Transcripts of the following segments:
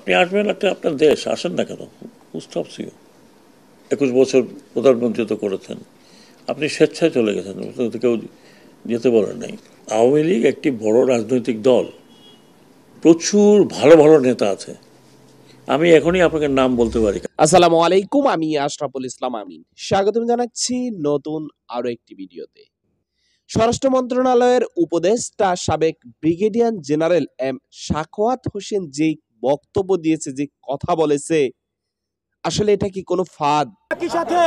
আপনি আসবেন, একটা আপনার দেশ, আসেন না কেন? হু স্টপস ইউ? 21 বছর প্রধানমন্ত্রী তো করেছেন, আপনি স্বেচ্ছায় চলে গেছেন, কেউ যেতে বলেন নাই। আওয়ামী লীগ একটি বড় রাজনৈতিক দল, প্রচুর ভালো ভালো নেতা আছে, আমি এখনই আপনাকে নাম বলতে পারি। আসসালামু আলাইকুম, আমি আশরাফুল ইসলাম আমিন। স্বাগতম জানাচ্ছি নতুন আরো একটি ভিডিওতে। স্বরাষ্ট্র মন্ত্রণালয়ের উপদেষ্টা সাবেক brigadier general M Sakhawat Hossain যে বক্তব্য দিয়েছে, যে কথা বলেছে, আসলে এটা কি কোনো ফাঁদ? একই সাথে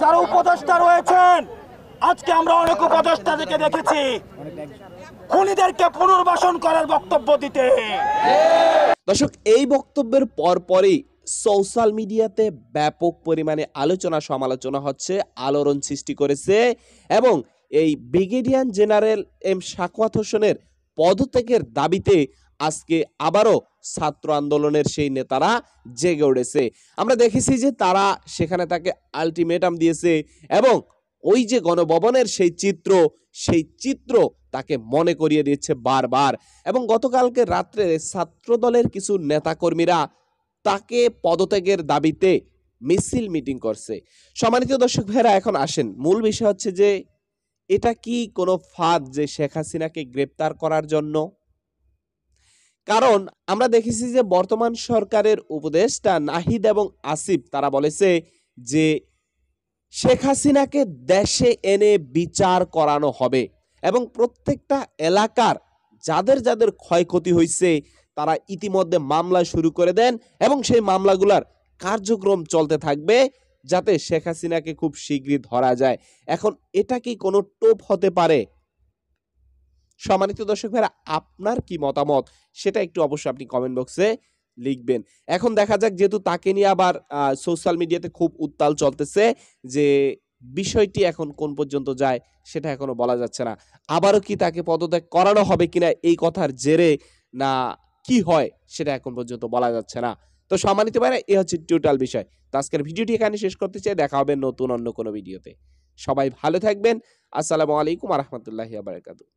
যারা উপদেষ্টা রয়েছেন, আজকে আমরা অনেক উপদেষ্টাদেরকে দেখেছি খুনিদেরকে পুনর্বাসন করার বক্তব্য দিতে। দর্শক, এই বক্তব্যের পরপরই সোশ্যাল মিডিয়াতে ব্যাপক পরিমাণে আলোচনা সমালোচনা হচ্ছে, আলোড়ন সৃষ্টি করেছে এবং এই ব্রিগেডিয়ার জেনারেল এম সাখাওয়াত হোসেনের পদত্যাগের দাবিতে আজকে আবারও ছাত্র আন্দোলনের সেই নেতারা জেগে উঠেছে। আমরা দেখেছি যে তারা সেখানে তাকে আলটিমেটাম দিয়েছে এবং ওই যে গণভবনের সেই চিত্র তাকে মনে করিয়ে দিচ্ছে বারবার। এবং গতকালকে রাত্রে ছাত্রদলের কিছু নেতাকর্মীরা তাকে পদত্যাগের দাবিতে মিছিল মিটিং করছে। সম্মানিত দর্শক ভাইরা, এখন আসেন, মূল বিষয় হচ্ছে যে এটা কি কোনো ফাঁদ যে শেখ হাসিনাকে গ্রেপ্তার করার জন্য? কারণ আমরা দেখেছি যে বর্তমান সরকারের উপদেষ্টা নাহিদ এবং আসিফ তারা বলেছে যে শেখ হাসিনাকে দেশে এনে বিচার করানো হবে এবং প্রত্যেকটা এলাকার যাদের যাদের ক্ষয়ক্ষতি হয়েছে তারা ইতিমধ্যে মামলা শুরু করে দেন এবং সেই মামলাগুলার কার্যক্রম চলতে থাকবে যাতে শেখ হাসিনাকে খুব শীঘ্রই ধরা যায়। এখন এটা কি কোনো টোপ হতে পারে? সম্মানিত দর্শক ভাইরা, আপনার কি মতামত সেটা একটু অবশ্যই আপনি কমেন্ট বক্সে লিখবেন। এখন দেখা যাক, যেহেতু তাকে নিয়ে আবার সোশ্যাল মিডিয়াতে খুব উত্তাল চলতেছে, যে বিষয়টি এখন কোন পর্যন্ত যায় সেটা এখনো বলা যাচ্ছে না। আবারও কি তাকে পদত্যাগ করানো হবে কিনা এই কথার জেরে, না কি হয় সেটা এখন পর্যন্ত বলা যাচ্ছে না। তো সম্মানিত ভাইরা, এই হচ্ছে টোটাল বিষয়। তো আজকের ভিডিওটি এখানে শেষ করতে চাই, দেখা হবে নতুন অন্য কোনো ভিডিওতে। সবাই ভালো থাকবেন। আসসালামু আলাইকুম ওয়া রাহমাতুল্লাহি ওয়া বারাকাতুহু।